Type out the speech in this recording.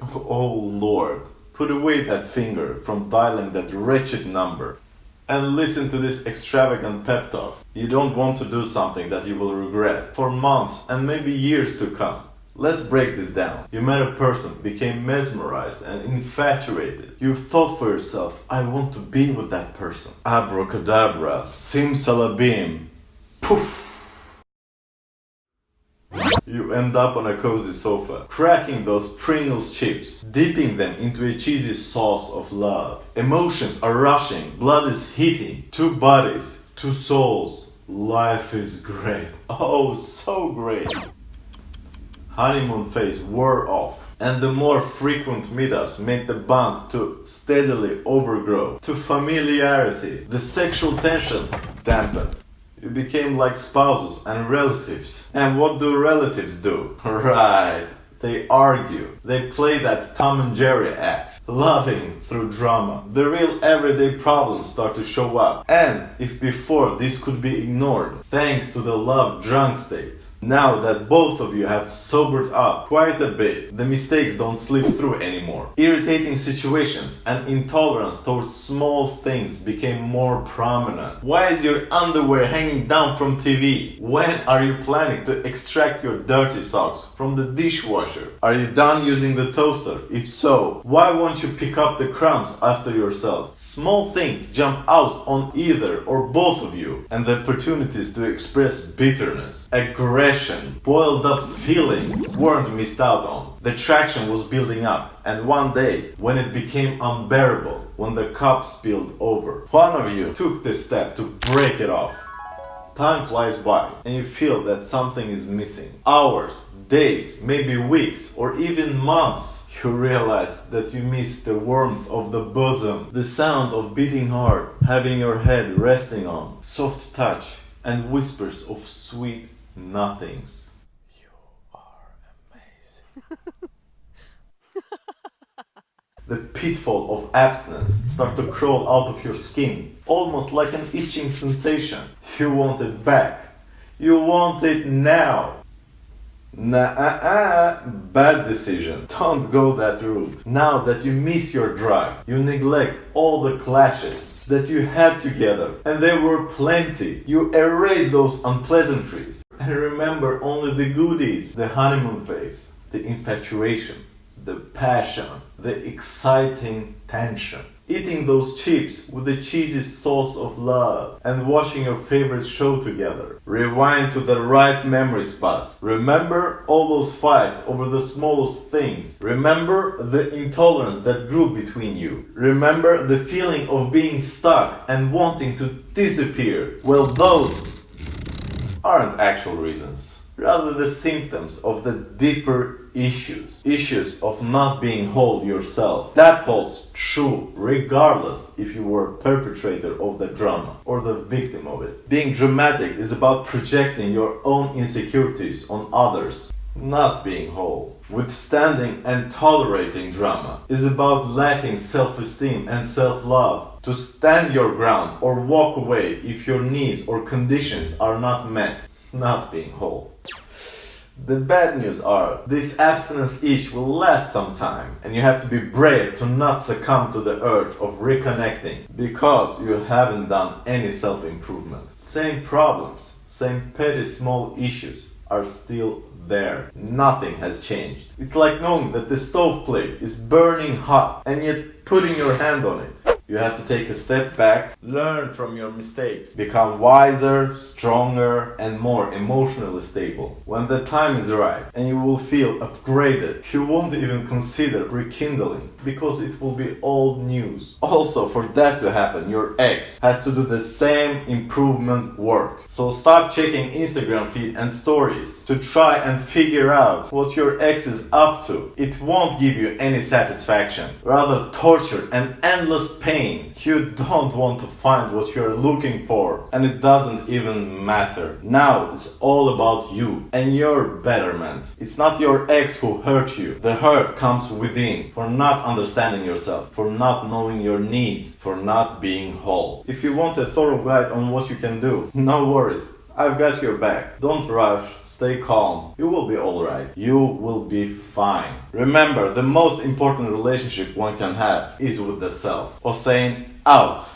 Oh Lord, put away that finger from dialing that wretched number and listen to this extravagant pep talk. You don't want to do something that you will regret for months and maybe years to come. Let's break this down. You met a person, became mesmerized and infatuated. You thought for yourself, I want to be with that person. Abracadabra, simsalabim, poof. You end up on a cozy sofa, cracking those Pringles chips, dipping them into a cheesy sauce of love. Emotions are rushing, blood is heating. Two bodies, two souls. Life is great. Oh, so great. Honeymoon phase wore off, and the more frequent meetups made the bond to steadily overgrow to familiarity. The sexual tension dampened. You became like spouses and relatives. And what do relatives do? Right, they argue. They play that Tom and Jerry act, loving through drama. The real everyday problems start to show up. And if before this could be ignored, thanks to the love drunk state, now that both of you have sobered up quite a bit, the mistakes don't slip through anymore. Irritating situations and intolerance towards small things became more prominent. Why is your underwear hanging down from TV? When are you planning to extract your dirty socks from the dishwasher? Are you done using the toaster? If so, why won't you pick up the crumbs after yourself? Small things jump out on either or both of you, and the opportunities to express bitterness, aggression, boiled up feelings weren't missed out on. The traction was building up, and one day, when it became unbearable, when the cup spilled over, one of you took the step to break it off. Time flies by, and you feel that something is missing. Hours, days, maybe weeks, or even months. You realize that you miss the warmth of the bosom, the sound of beating heart, having your head resting on, soft touch, and whispers of sweet nothings. You are amazing. The pitfall of abstinence starts to crawl out of your skin, almost like an itching sensation. You want it back. You want it now. Bad decision. Don't go that route. Now that you miss your drive, you neglect all the clashes that you had together, and there were plenty. You erase those unpleasantries and remember only the goodies, the honeymoon phase, the infatuation, the passion, the exciting tension. Eating those chips with the cheesy sauce of love and watching your favorite show together. Rewind to the right memory spots. Remember all those fights over the smallest things. Remember the intolerance that grew between you. Remember the feeling of being stuck and wanting to disappear. Well, those aren't actual reasons, rather the symptoms of the deeper issues of not being whole yourself. That holds true regardless if you were a perpetrator of the drama or the victim of it. Being dramatic is about projecting your own insecurities on others, not being whole. Withstanding and tolerating drama is about lacking self-esteem and self-love to stand your ground or walk away if your needs or conditions are not met, not being whole. The bad news are, this abstinence itch will last some time, and you have to be brave to not succumb to the urge of reconnecting, because you haven't done any self-improvement. Same problems, same petty small issues are still there. Nothing has changed. It's like knowing that the stove plate is burning hot, and yet putting your hand on it. You have to take a step back, learn from your mistakes, become wiser, stronger, and more emotionally stable. When the time is right and you will feel upgraded, you won't even consider rekindling because it will be old news. Also, for that to happen, your ex has to do the same improvement work. So stop checking Instagram feed and stories to try and figure out what your ex is up to. It won't give you any satisfaction, rather torture and endless pain. You don't want to find what you're looking for, and it doesn't even matter. Now it's all about you and your betterment. It's not your ex who hurt you. The hurt comes within, for not understanding yourself, for not knowing your needs, for not being whole. If you want a thorough guide on what you can do, no worries. I've got your back. Don't rush, stay calm. You will be alright. You will be fine. Remember, the most important relationship one can have is with the self. Or saying out.